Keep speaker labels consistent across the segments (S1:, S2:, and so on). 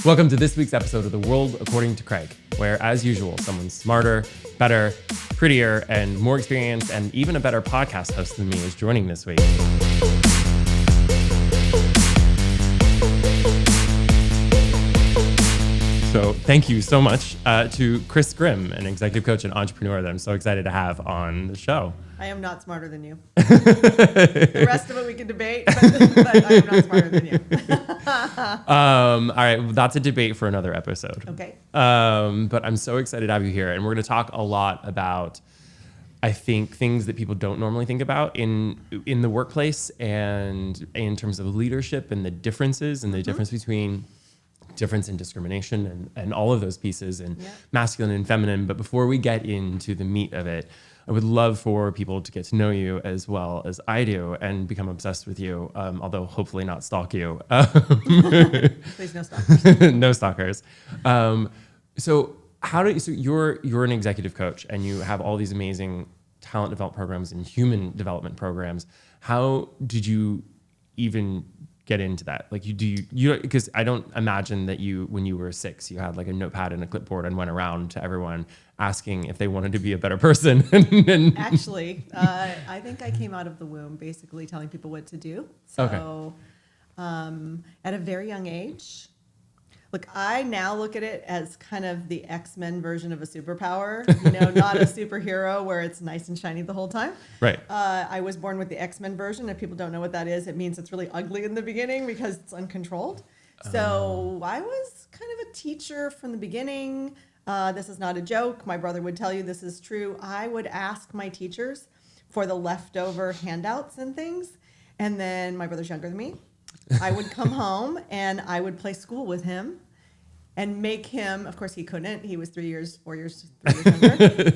S1: Welcome to this week's episode of The World According to Craig, where, as usual, someone smarter, better, prettier, and more experienced, and even a better podcast host than me is joining this week. So thank you so much to Chris Grimm, an executive coach and entrepreneur that I'm so excited to have on the show.
S2: I am not smarter than you. The rest of it we can debate, but I am not smarter than you.
S1: All right, well, that's a debate for another episode.
S2: Okay.
S1: But I'm so excited to have you here, and we're going to talk a lot about, I think, things that people don't normally think about in the workplace and in terms of leadership and the differences and the difference between difference and discrimination and all of those pieces and masculine and feminine. But before we get into the meat of it, I would love for people to get to know you as well as I do and become obsessed with you, although hopefully not stalk you.
S2: Please, no stalkers.
S1: No stalkers. So you're an executive coach and you have all these amazing talent development programs and human development programs. How did you even get into that? Like because I don't imagine that when you were 6, you had like a notepad and a clipboard and went around to everyone asking if they wanted to be a better person.
S2: Actually, I think I came out of the womb basically telling people what to do. So at a very young age, look, I now look at it as kind of the X-Men version of a superpower, not a superhero where it's nice and shiny the whole time.
S1: Right.
S2: I was born with the X-Men version. If people don't know what that is, it means it's really ugly in the beginning because it's uncontrolled. So I was kind of a teacher from the beginning. This is not a joke. My brother would tell you this is true. I would ask my teachers for the leftover handouts and things. And then my brother's younger than me. I would come home and I would play school with him and make him, of course he couldn't, he was 3 years younger,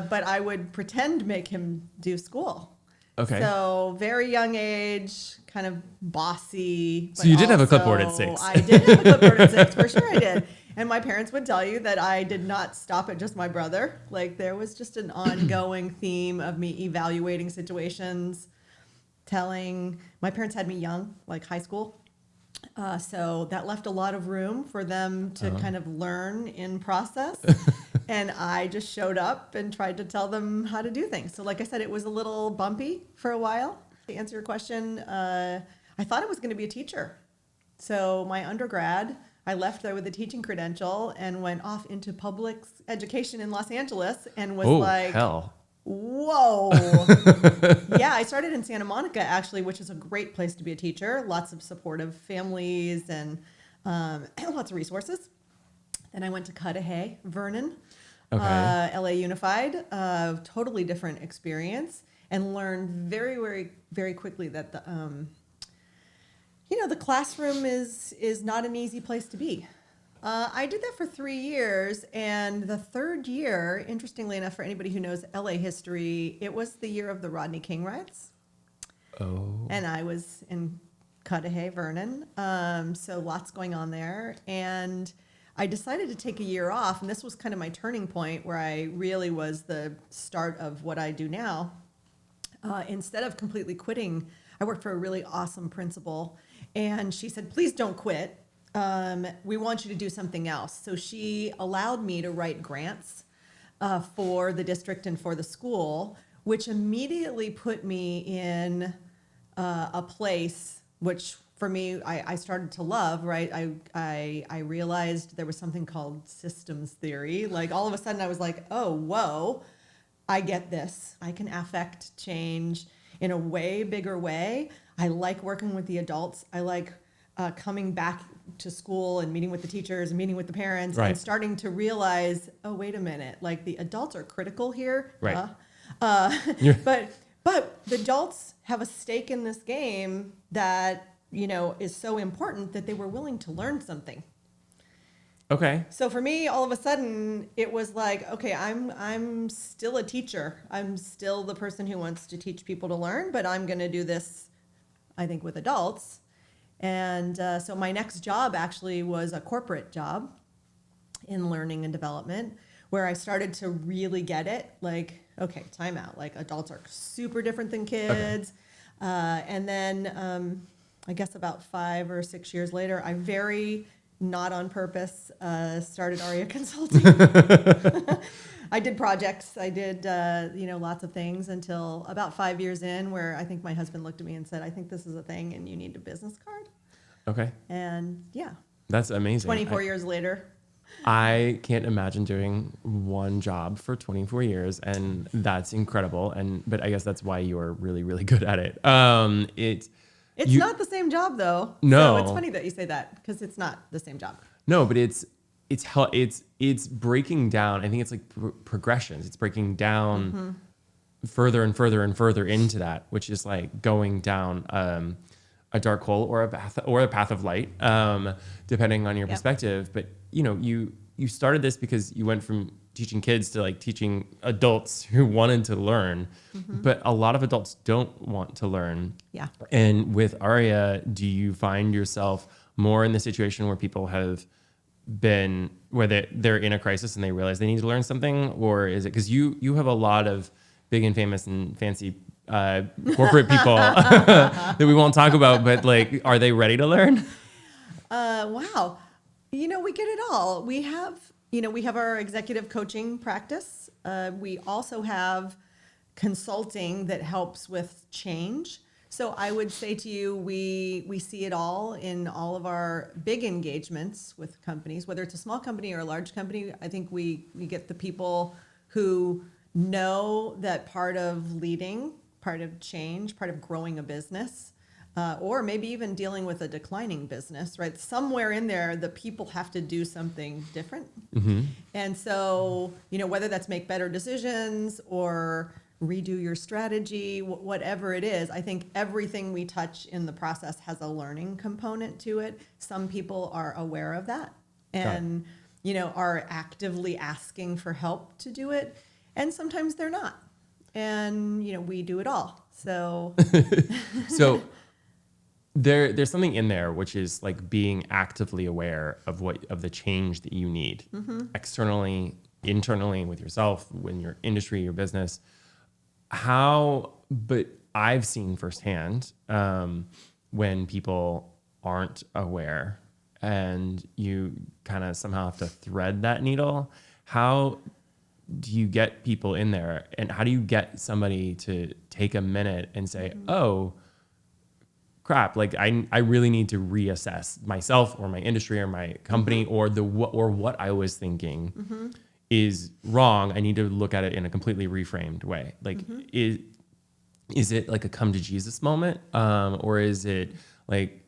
S2: but I would pretend make him do school.
S1: Okay.
S2: So very young age, kind of bossy.
S1: So you did have a clipboard at 6.
S2: I did have a clipboard at 6, for sure I did. And my parents would tell you that I did not stop at just my brother. Like there was just an ongoing theme of me evaluating situations, my parents had me young, like high school. So that left a lot of room for them to kind of learn in process. And I just showed up and tried to tell them how to do things. So like I said, it was a little bumpy for a while. To answer your question, I thought I was going to be a teacher. So my undergrad, I left there with a teaching credential and went off into public education in Los Angeles and was
S1: hell.
S2: Whoa. Yeah, I started in Santa Monica, actually, which is a great place to be a teacher. Lots of supportive families and lots of resources. Then I went to Cudahy, Vernon, LA Unified, totally different experience, and learned very, very, very quickly that the classroom is not an easy place to be. I did that for 3 years, and the third year, interestingly enough, for anybody who knows LA history, it was the year of the Rodney King riots.
S1: Oh.
S2: And I was in Cudahy, Vernon, so lots going on there. And I decided to take a year off, and this was kind of my turning point where I really was the start of what I do now. Instead of completely quitting, I worked for a really awesome principal, and she said, please don't quit. We want you to do something else. So she allowed me to write grants for the district and for the school, which immediately put me in a place which for me, I started to love, right? I realized there was something called systems theory. Like all of a sudden I was like, oh, whoa, I get this. I can affect change in a way bigger way. I like working with the adults. I like coming back to school and meeting with the teachers and meeting with the parents and starting to realize, oh, wait a minute, like the adults are critical here.
S1: Right.
S2: But the adults have a stake in this game that, is so important that they were willing to learn something.
S1: Okay.
S2: So for me, all of a sudden, it was like, okay, I'm still a teacher. I'm still the person who wants to teach people to learn, but I'm going to do this, I think, with adults. And so my next job actually was a corporate job in learning and development, where I started to really get it. Like, okay, time out. Like adults are super different than kids. Okay. And then I guess about 5 or 6 years later, I very not on purpose, started Aria Consulting. I did projects. I did, lots of things until about 5 years in, where I think my husband looked at me and said, I think this is a thing and you need a business card.
S1: Okay.
S2: And yeah,
S1: That's amazing.
S2: 24 years later.
S1: I can't imagine doing one job for 24 years, and that's incredible. But I guess that's why you're really, really good at it.
S2: It's not the same job though.
S1: No.
S2: So it's funny that you say that, because it's not the same job.
S1: No, but it's breaking down. I think it's like progressions. It's breaking down further and further and further into that, which is like going down a dark hole or a path of light, depending on your perspective. But you started this because you went from teaching kids to like teaching adults who wanted to learn, but a lot of adults don't want to learn.
S2: Yeah.
S1: And with Aria, do you find yourself more in the situation where people have been, where they're in a crisis and they realize they need to learn something? Or is it because you have a lot of big and famous and fancy corporate people that we won't talk about, but like, are they ready to learn?
S2: Wow. We get it all. We have our executive coaching practice. We also have consulting that helps with change. So I would say to you, we see it all in all of our big engagements with companies, whether it's a small company or a large company. I think we get the people who know that part of leading, part of change, part of growing a business, or maybe even dealing with a declining business, right? Somewhere in there, the people have to do something different. And so, whether that's make better decisions or redo your strategy, whatever it is, I think everything we touch in the process has a learning component to it. Some people are aware of that and, are actively asking for help to do it. And sometimes they're not. And, we do it all. So,
S1: So there's something in there, which is like being actively aware of the change that you need externally, internally, with yourself, in your industry, your business. But I've seen firsthand when people aren't aware and you kind of somehow have to thread that needle. How do you get people in there, and how do you get somebody to take a minute and say, oh, crap, like I really need to reassess myself or my industry or my company or what I was thinking is wrong. I need to look at it in a completely reframed way. Like, is it like a come to Jesus moment? Or is it like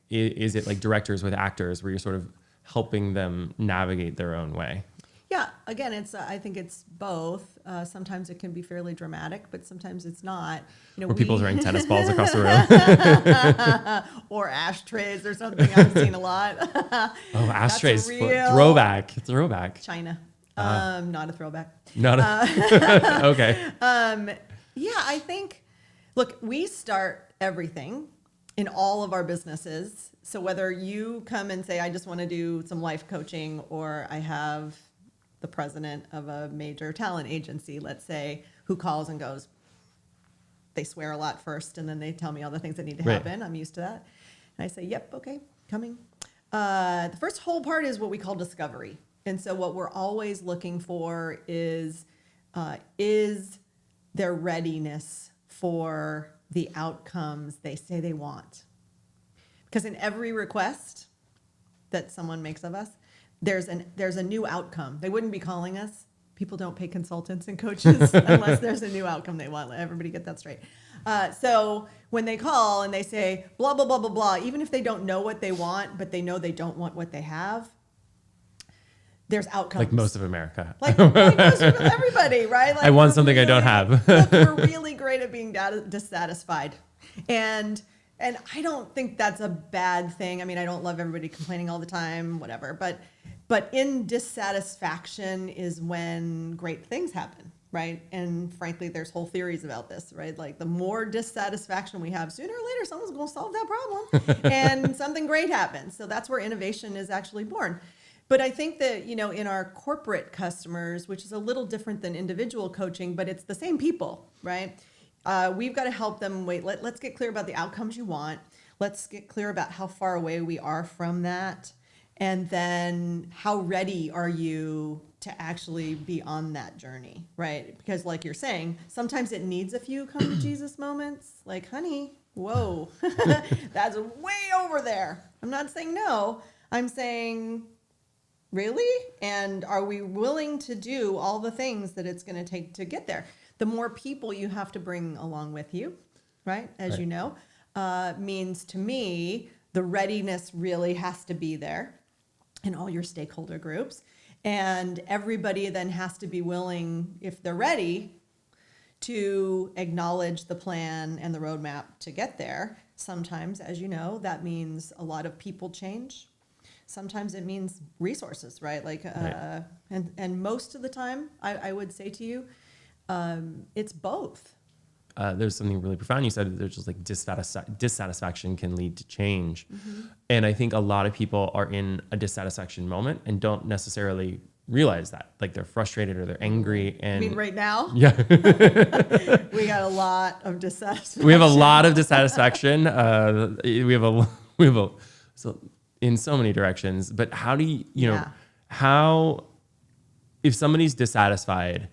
S1: directors with actors where you're sort of helping them navigate their own way?
S2: yeah, again, I think it's both. Sometimes it can be fairly dramatic, but sometimes it's not.
S1: Or people throwing tennis balls across the room.
S2: Or ashtrays or something. I've seen a lot.
S1: Oh, ashtrays.
S2: Real
S1: Throwback.
S2: China. Not a throwback.
S1: Okay.
S2: Yeah, I think, look, we start everything in all of our businesses. So whether you come and say, I just want to do some life coaching, or I have the president of a major talent agency, let's say, who calls and goes, they swear a lot first, and then they tell me all the things that need to happen. I'm used to that. And I say, yep, okay, coming. The first whole part is what we call discovery. And so what we're always looking for is their readiness for the outcomes they say they want. Because in every request that someone makes of us, there's a new outcome. They wouldn't be calling us. People don't pay consultants and coaches unless there's a new outcome they want. Let everybody get that straight. So when they call and they say blah, blah, blah, blah, blah, even if they don't know what they want, but they know they don't want what they have, there's outcomes.
S1: Like most of America.
S2: Like most of everybody, right? Like,
S1: I want something I don't have.
S2: Look, we're really great at being dissatisfied. And I don't think that's a bad thing. I mean, I don't love everybody complaining all the time, whatever. But in dissatisfaction is when great things happen, right? And frankly, there's whole theories about this, right? Like the more dissatisfaction we have, sooner or later, someone's going to solve that problem and something great happens. So that's where innovation is actually born. But I think that, in our corporate customers, which is a little different than individual coaching, but it's the same people, right? We've got to help them let's get clear about the outcomes you want. Let's get clear about how far away we are from that. And then how ready are you to actually be on that journey, right? Because like you're saying, sometimes it needs a few come to Jesus moments. Like, honey, whoa, that's way over there. I'm not saying no. I'm saying, really? And are we willing to do all the things that it's going to take to get there? The more people you have to bring along with you, right? As
S1: Right.
S2: you know, means to me, the readiness really has to be there in all your stakeholder groups. And everybody then has to be willing, if they're ready, to acknowledge the plan and the roadmap to get there. Sometimes, as you know, that means a lot of people change. Sometimes it means resources, right? Like,
S1: Right.
S2: and most of the time, I would say to you, it's both.
S1: There's something really profound you said. There's just like dissatisfaction can lead to change. And I think a lot of people are in a dissatisfaction moment and don't necessarily realize that. Like they're frustrated or they're angry.
S2: I
S1: And
S2: mean, right now,
S1: yeah,
S2: we got a lot of dissatisfaction.
S1: we have a lot of dissatisfaction. We have a, so in so many directions, but how do you know,
S2: Yeah.
S1: how, if somebody's dissatisfied,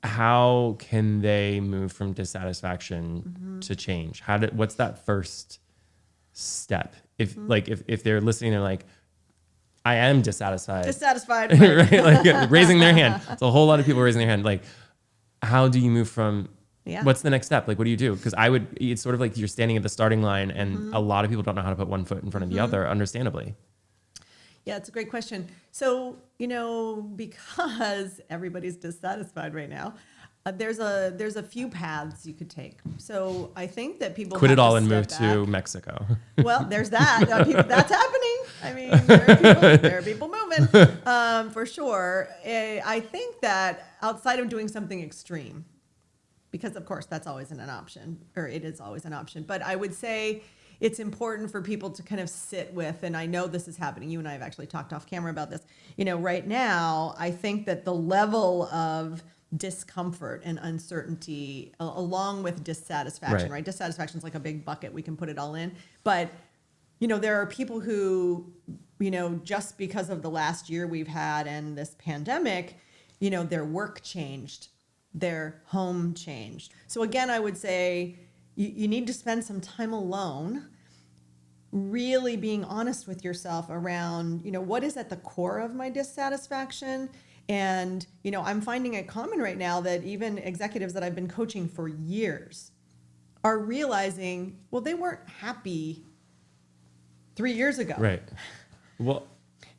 S1: how can they move from dissatisfaction to change? What's that first step? If they're listening, they're like, I am dissatisfied,
S2: Dissatisfied. Right?
S1: right? Like raising their hand. It's a whole lot of people raising their hand. Like, how do you move from,
S2: Yeah.
S1: what's the next step? Like, what do you do? Because it's sort of like you're standing at the starting line and a lot of people don't know how to put one foot in front of the other, understandably.
S2: Yeah, it's a great question. So, because everybody's dissatisfied right now, there's a few paths you could take. So I think that people
S1: Quit
S2: have
S1: it all
S2: to
S1: and move
S2: step
S1: to
S2: back.
S1: Mexico.
S2: Well, there's that. That's happening. I mean, there are people moving, for sure. I think that outside of doing something extreme, because of course that's always an option, or it is always an option. But I would say it's important for people to kind of sit with, and I know this is happening. You and I have actually talked off camera about this. Right now, I think that the level of discomfort and uncertainty, along with dissatisfaction, right? Dissatisfaction is like a big bucket. We can put it all in. But, there are people who, just because of the last year we've had and this pandemic, their work changed, their home changed. So again, I would say you need to spend some time alone, really being honest with yourself around, what is at the core of my dissatisfaction. And, I'm finding it common right now that even executives that I've been coaching for years are realizing, well, they weren't happy 3 years ago.
S1: Right. Well,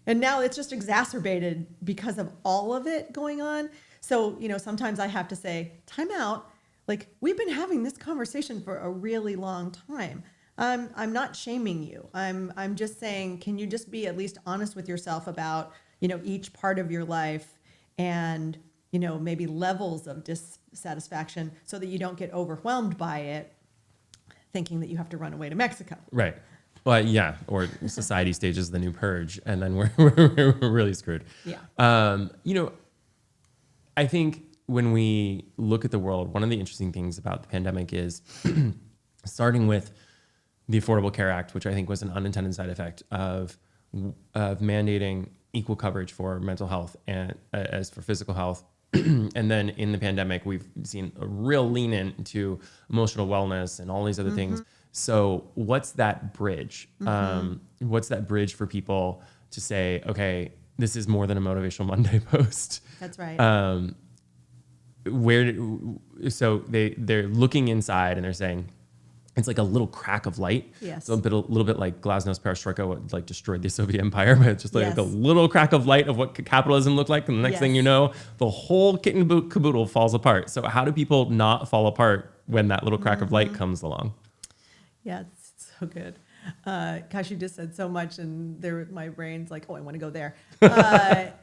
S2: And now it's just exacerbated because of all of it going on. So, sometimes I have to say, time out. Like, we've been having this conversation for a really long time. I'm not shaming you. I'm just saying, can you just be at least honest with yourself about, each part of your life and, maybe levels of dissatisfaction so that you don't get overwhelmed by it, thinking that you have to run away to Mexico.
S1: right. Well, yeah. Or society stages the new purge, and then we're really screwed.
S2: Yeah.
S1: I think when we look at the world, one of the interesting things about the pandemic is starting with the Affordable Care Act, which I think was an unintended side effect of mandating equal coverage for mental health and as for physical health. And then in the pandemic, we've seen a real lean into emotional wellness and all these other things. So what's that bridge? What's that bridge for people to say, okay, this is more than a Motivational Monday post?
S2: That's right.
S1: So they're looking inside and they're saying, it's like a little crack of light.
S2: Yes.
S1: So a little bit like Glasnow's perestroika, what like destroyed the Soviet Empire, but it's just like
S2: Yes.
S1: the little crack of light of what capitalism looked like. And the next thing you know, the whole kit and caboodle falls apart. So how do people not fall apart when that little crack of light comes along?
S2: Yeah, it's so good. Gosh, you just said so much, and my brain's like, oh, I want to go there.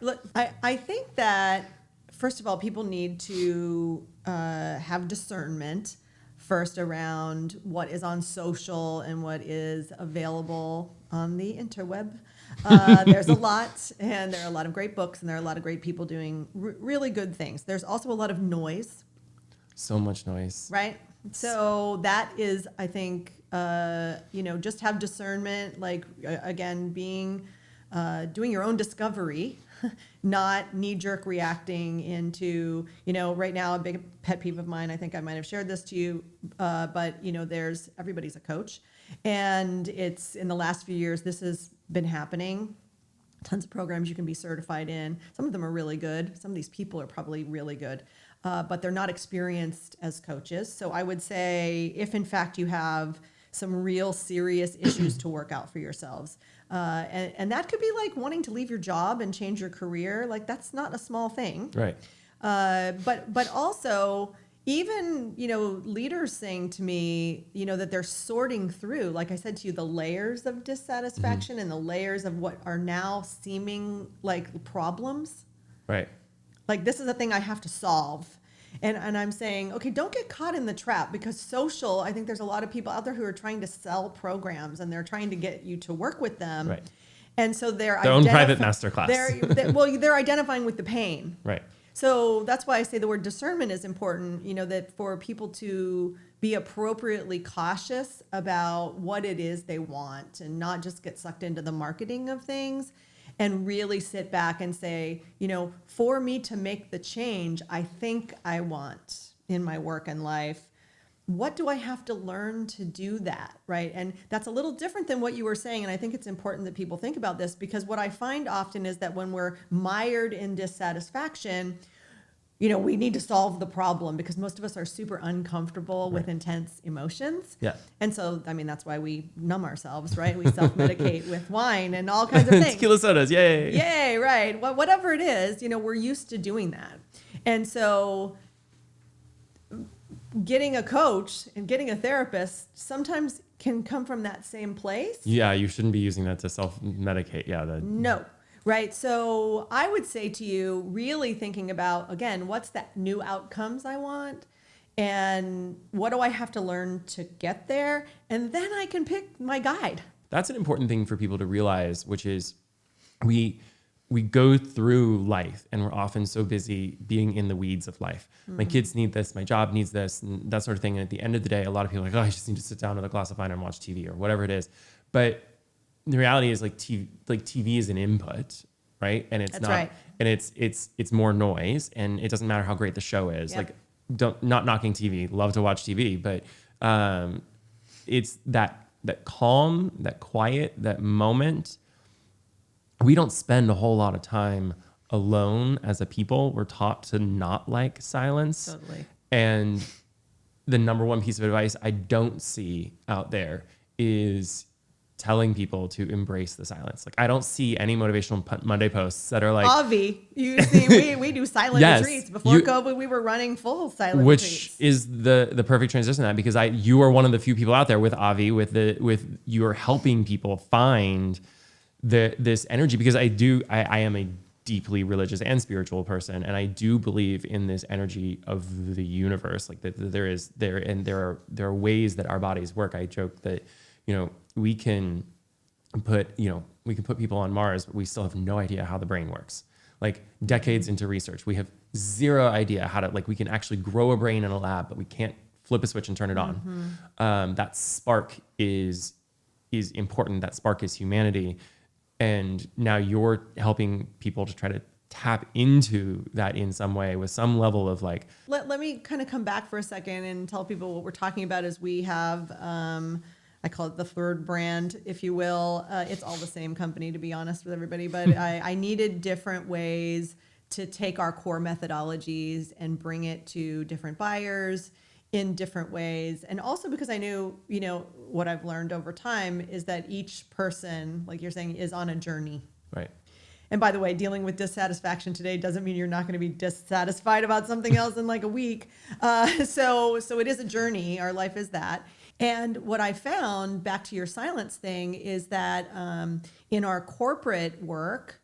S2: Look, I think that, first of all, people need to have discernment first around what is on social and what is available on the interweb. There's a lot, and there are a lot of great books, and there are a lot of great people doing really good things. There's also a lot of noise.
S1: So much noise.
S2: Right? So that is, I think, just have discernment, like, again, being doing your own discovery, not knee-jerk reacting into, right now, a big pet peeve of mine, I think I might have shared this to you, but, everybody's a coach. And it's in the last few years, this has been happening. Tons of programs you can be certified in. Some of them are really good. Some of these people are probably really good, but they're not experienced as coaches. So I would say if in fact you have some real serious issues to work out for yourselves, and that could be like wanting to leave your job and change your career. Like that's not a small thing.
S1: Right.
S2: But also even, leaders saying to me, that they're sorting through, like I said to you, the layers of dissatisfaction and the layers of what are now seeming like problems.
S1: Right.
S2: Like this is a thing I have to solve. And I'm saying, okay, don't get caught in the trap because I think there's a lot of people out there who are trying to sell programs and they're trying to get you to work with them.
S1: Right.
S2: And so they're
S1: their own private masterclass.
S2: They're identifying with the pain.
S1: Right.
S2: So that's why I say the word discernment is important, that for people to be appropriately cautious about what it is they want and not just get sucked into the marketing of things and really sit back and say, for me to make the change I think I want in my work and life, what do I have to learn to do that, right? And that's a little different than what you were saying. And I think it's important that people think about this because what I find often is that when we're mired in dissatisfaction, we need to solve the problem because most of us are super uncomfortable with intense emotions.
S1: Yeah.
S2: And so, that's why we numb ourselves, right? We self-medicate with wine and all kinds of things.
S1: Tequila sodas, yay.
S2: Yay, right. Well, whatever it is, we're used to doing that. And so getting a coach and getting a therapist sometimes can come from that same place.
S1: Yeah, you shouldn't be using that to self-medicate. Yeah.
S2: No. Right. So I would say to you, really thinking about, again, what's that new outcomes I want? And what do I have to learn to get there? And then I can pick my guide.
S1: That's an important thing for people to realize, which is we go through life and we're often so busy being in the weeds of life. My kids need this, my job needs this, and that sort of thing. And at the end of the day, a lot of people are like, I just need to sit down with a glass of wine and watch TV or whatever it is. But the reality is TV is an input, right? And it's
S2: That's
S1: not,
S2: right.
S1: and it's more noise, and it doesn't matter how great the show is.
S2: Yep.
S1: Not knocking TV, love to watch TV, but it's that calm, that quiet, that moment. We don't spend a whole lot of time alone as a people. We're taught to not like silence.
S2: Totally.
S1: And the number one piece of advice I don't see out there is telling people to embrace the silence. Like I don't see any motivational Monday posts that are like
S2: Avvi. You see, we do silent
S1: Yes,
S2: retreats. Before COVID, we were running full silent
S1: which
S2: retreats.
S1: is the perfect transition to that because you are one of the few people out there with Avvi with you are helping people find this energy because I am a deeply religious and spiritual person, and I do believe in this energy of the universe. Like that there are ways that our bodies work. I joke that we can put people on Mars, but we still have no idea how the brain works. Like decades into research, we have zero idea how to we can actually grow a brain in a lab, but we can't flip a switch and turn it on. That spark is important. That spark is humanity. And now you're helping people to try to tap into that in some way with some level of
S2: Let me kind of come back for a second and tell people what we're talking about is we have, I call it the third brand, if you will. It's all the same company, to be honest with everybody, but I needed different ways to take our core methodologies and bring it to different buyers in different ways. And also because I knew, what I've learned over time is that each person, like you're saying, is on a journey.
S1: right.
S2: And by the way, dealing with dissatisfaction today doesn't mean you're not going to be dissatisfied about something else in like a week. So it is a journey. Our life is that. And what I found, back to your silence thing, is that in our corporate work,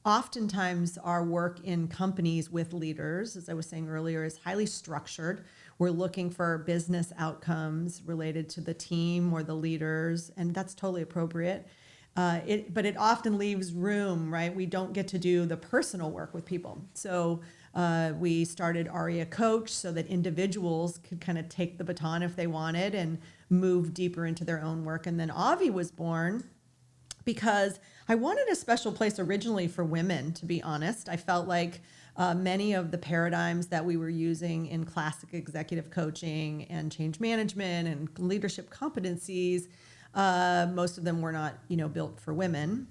S2: oftentimes our work in companies with leaders, as I was saying earlier, is highly structured. We're looking for business outcomes related to the team or the leaders, and that's totally appropriate. But it often leaves room, right? We don't get to do the personal work with people. So we started Aria Coach so that individuals could kind of take the baton if they wanted and move deeper into their own work. And then Avvi was born because I wanted a special place originally for women, to be honest. I felt like many of the paradigms that we were using in classic executive coaching and change management and leadership competencies, most of them were not, built for women,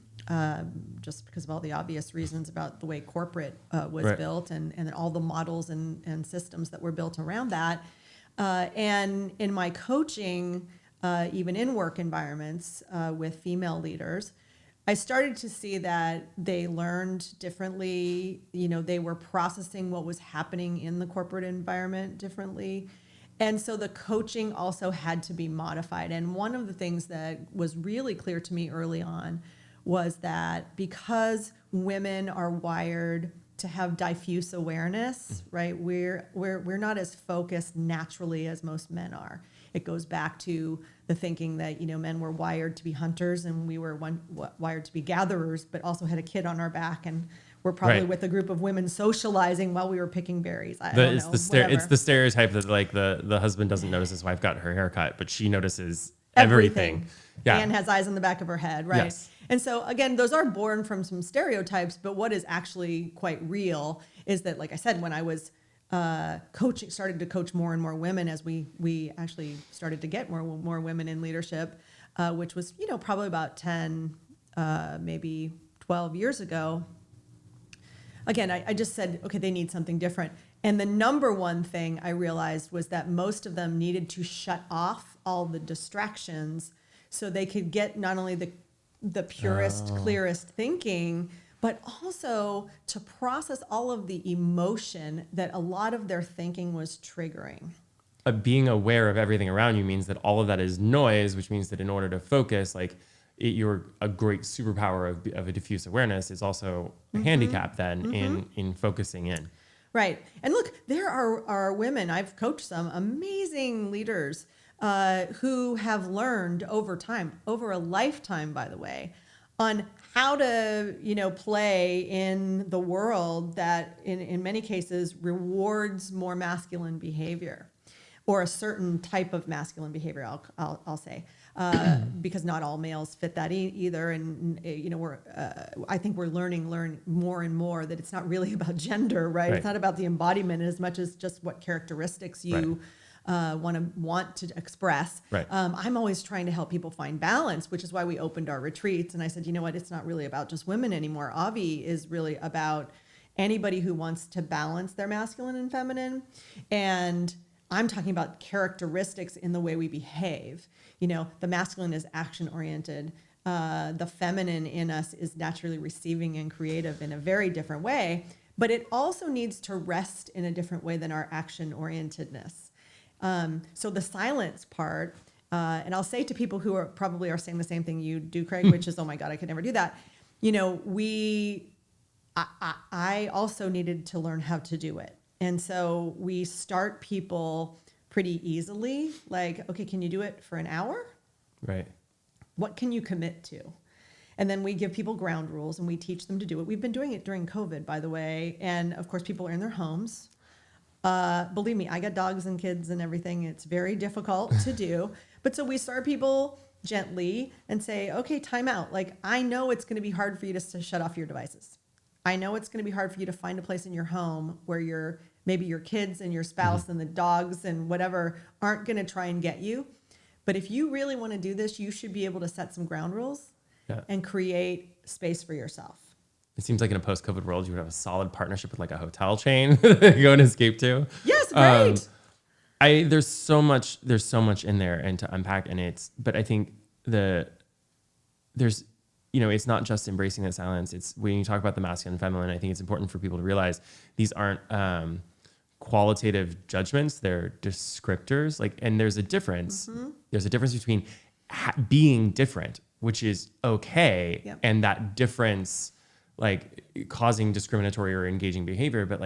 S2: just because of all the obvious reasons about the way corporate was
S1: Right.
S2: built and all the models and systems that were built around that. And in my coaching, even in work environments with female leaders, I started to see that they learned differently. They were processing what was happening in the corporate environment differently. And so the coaching also had to be modified. And one of the things that was really clear to me early on was that because women are wired to have diffuse awareness, right? We're not as focused naturally as most men are. It goes back to the thinking that men were wired to be hunters and we were wired to be gatherers, but also had a kid on our back and we're probably
S1: Right.
S2: with a group of women socializing while we were picking berries. I don't know.
S1: It's
S2: Whatever.
S1: the stereotype that like the husband doesn't notice his wife got her hair cut, but she notices everything. Yeah.
S2: And has eyes on the back of her head, right?
S1: Yes.
S2: And so again, those are born from some stereotypes, but what is actually quite real is that, like I said, when I was started to coach more and more women as we actually started to get more women in leadership, which was, probably about 10, maybe 12 years ago. Again, I just said, okay, they need something different. And the number one thing I realized was that most of them needed to shut off all the distractions so they could get not only the purest, clearest thinking, but also to process all of the emotion that a lot of their thinking was triggering.
S1: Being aware of everything around you means that all of that is noise, which means that in order to focus, you're a great superpower of a diffuse awareness is also a handicap then in focusing in.
S2: Right. And look, there are women, I've coached some amazing leaders who have learned over time, over a lifetime, by the way, on how to, play in the world that in many cases rewards more masculine behavior or a certain type of masculine behavior, I'll say. Because not all males fit that either, and I think we're learn more and more that it's not really about gender, right? It's not about the embodiment as much as just what characteristics you want to express.
S1: Right.
S2: I'm always trying to help people find balance, which is why we opened our retreats. And I said, you know what? It's not really about just women anymore. Avvi is really about anybody who wants to balance their masculine and feminine, and I'm talking about characteristics in the way we behave. The masculine is action-oriented. The feminine in us is naturally receiving and creative in a very different way, but it also needs to rest in a different way than our action-orientedness. So the silence part, and I'll say to people who are probably saying the same thing you do, Craig, which is, oh my God, I could never do that. I also needed to learn how to do it. And so we start people pretty easily, like, okay, can you do it for an hour?
S1: Right.
S2: What can you commit to? And then we give people ground rules and we teach them to do it. We've been doing it during COVID, by the way. And of course, people are in their homes. Believe me, I got dogs and kids and everything. It's very difficult to do. But so we start people gently and say, okay, time out. Like, I know it's going to be hard for you to shut off your devices. I know it's going to be hard for you to find a place in your home where maybe your kids and your spouse and the dogs and whatever aren't going to try and get you. But if you really want to do this, you should be able to set some ground rules and create space for yourself.
S1: It seems like in a post-COVID world, you would have a solid partnership with like a hotel chain that you go and escape to.
S2: Yes, right.
S1: There's so much in there and to unpack, but I think it's not just embracing that silence. It's when you talk about the masculine and feminine, I think it's important for people to realize these aren't qualitative judgments. They're descriptors. And there's a difference. There's a difference between being different, which is okay, and that difference, causing discriminatory or engaging behavior. But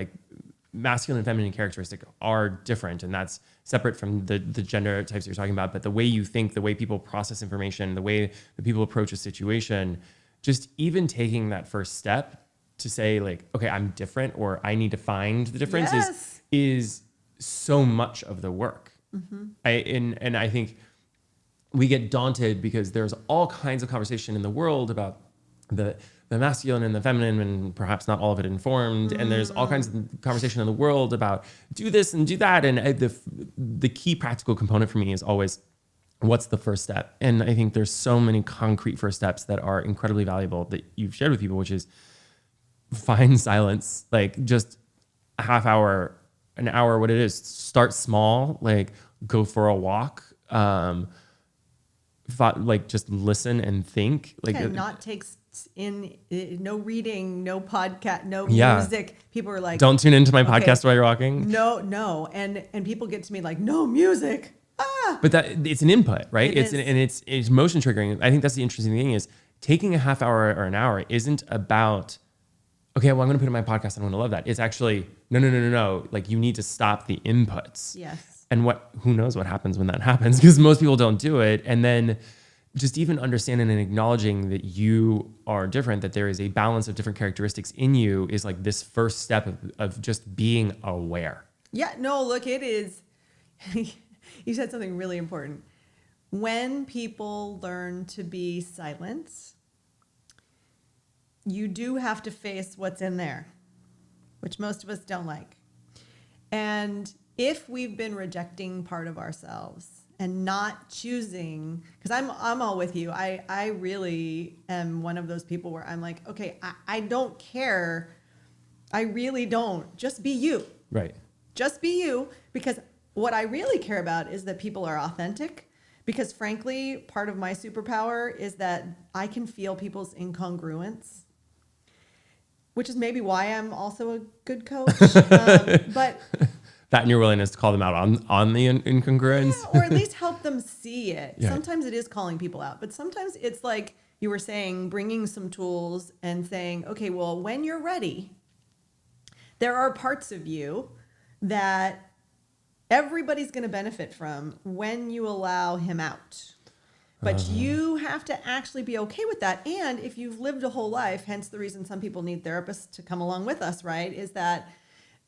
S1: masculine and feminine characteristics are different, and that's separate from the gender types you're talking about. But the way you think, the way people process information, the way that people approach a situation, just even taking that first step to say okay, I'm different, or I need to find the difference is so much of the work. I think we get daunted because there's all kinds of conversation in the world about the masculine and the feminine, and perhaps not all of it informed. And there's all kinds of conversation in the world about do this and do that. And the key practical component for me is always, what's the first step? And I think there's so many concrete first steps that are incredibly valuable that you've shared with people, which is find silence, like just a half hour, an hour, what it is. Start small, like go for a walk, like just listen and think. Like
S2: not take in no reading, no podcast, no music. People are like,
S1: don't tune into my podcast while you're walking.
S2: No, and people get to me like, no music.
S1: But that it's an input, right? It's motion triggering. I think that's the interesting thing is taking a half hour or an hour isn't about, okay, well, I'm going to put in my podcast and I'm going to love that. It's actually, no. Like you need to stop the inputs.
S2: Yes.
S1: And who knows what happens when that happens, because most people don't do it. And then just even understanding and acknowledging that you are different, that there is a balance of different characteristics in you is like this first step of just being aware.
S2: Yeah, no, look, it is. You said something really important. When people learn to be silent, you do have to face what's in there, which most of us don't like. And if we've been rejecting part of ourselves and not choosing, because I'm all with you. I really am one of those people where I'm like, okay, I don't care. I really don't. Just be you.
S1: Right.
S2: Just be you, because what I really care about is that people are authentic, because frankly, part of my superpower is that I can feel people's incongruence, which is maybe why I'm also a good coach. But
S1: that and your willingness to call them out on the incongruence.
S2: Yeah, or at least help them see it.
S1: Yeah.
S2: Sometimes it is calling people out, but sometimes it's like you were saying, bringing some tools and saying, okay, well, when you're ready, there are parts of you that everybody's going to benefit from when you allow him out. But you have to actually be okay with that. And if you've lived a whole life, hence the reason some people need therapists to come along with us, right? Is that,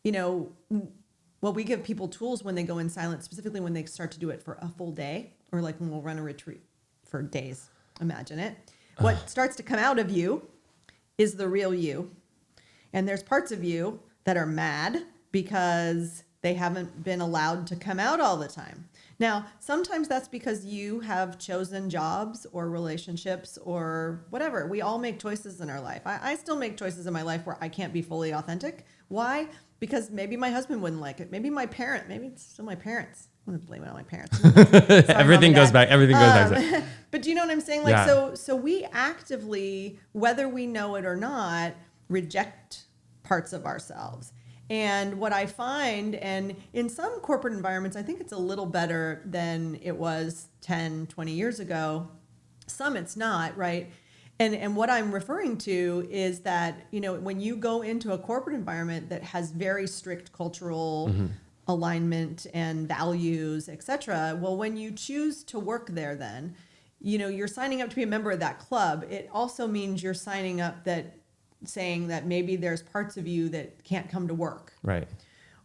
S2: well, we give people tools when they go in silence, specifically when they start to do it for a full day, or like when we'll run a retreat for days. Imagine it. What starts to come out of you is the real you. And there's parts of you that are mad because they haven't been allowed to come out all the time. Now, sometimes that's because you have chosen jobs or relationships or whatever. We all make choices in our life. I still make choices in my life where I can't be fully authentic. Why? Because maybe my husband wouldn't like it. Maybe my parent. Maybe it's still my parents. I'm gonna blame it on my parents. Sorry,
S1: Everything goes back. Everything goes back. To that.
S2: But do you know what I'm saying? Like, so we actively, whether we know it or not, reject parts of ourselves. And what I find, and in some corporate environments, I think it's a little better than it was 10, 20 years ago. Some it's not, right? And what I'm referring to is that, when you go into a corporate environment that has very strict cultural alignment and values, et cetera, well, when you choose to work there then, you're signing up to be a member of that club. It also means you're signing up saying that maybe there's parts of you that can't come to work.
S1: Right.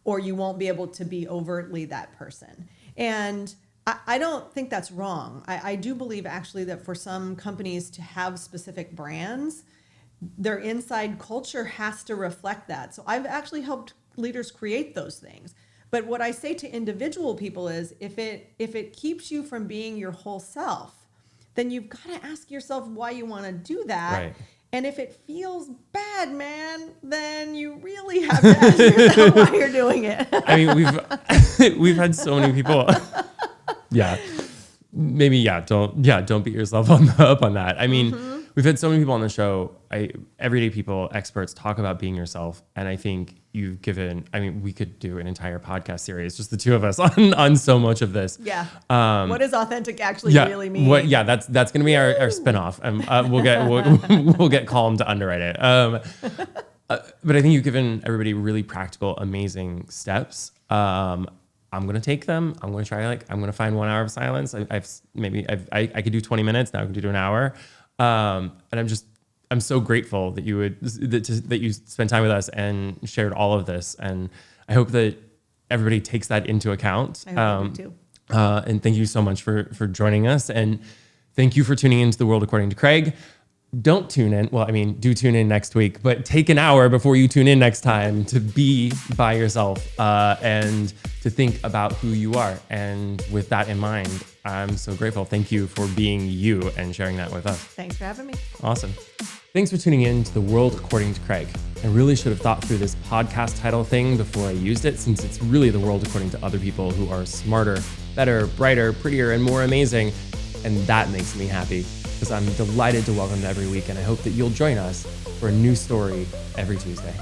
S2: Or you won't be able to be overtly that person. And I don't think that's wrong. I do believe actually that for some companies to have specific brands, their inside culture has to reflect that. So I've actually helped leaders create those things. But what I say to individual people is if it keeps you from being your whole self, then you've got to ask yourself why you want to do that.
S1: Right.
S2: And if it feels bad, man, then you really have to ask yourself why you're doing it.
S1: I mean, we've had so many people. Don't beat yourself up on that. I mean, we've had so many people on the show. Everyday people, experts talk about being yourself, and I think you've given. I mean, we could do an entire podcast series, just the two of us, on so much of this.
S2: Yeah. What does authentic actually really mean?
S1: That's going to be our spinoff, and we'll get Calm to underwrite it. But I think you've given everybody really practical, amazing steps. I'm going to take them. I'm going to try, I'm going to find 1 hour of silence. I could do 20 minutes. Now I can do an hour. And I'm so grateful that you spent time with us and shared all of this. And I hope that everybody takes that into account.
S2: I hope you do too.
S1: And thank you so much for joining us. And thank you for tuning into The World According to Craig. Don't tune in. Well, I mean, do tune in next week, but take an hour before you tune in next time to be by yourself and to think about who you are. And with that in mind, I'm so grateful. Thank you for being you and sharing that with us.
S2: Thanks for having me.
S1: Awesome. Thanks for tuning in to The World According to Craig. I really should have thought through this podcast title thing before I used it, since it's really the world according to other people who are smarter, better, brighter, prettier, and more amazing. And that makes me happy, because I'm delighted to welcome you every week, and I hope that you'll join us for a new story every Tuesday.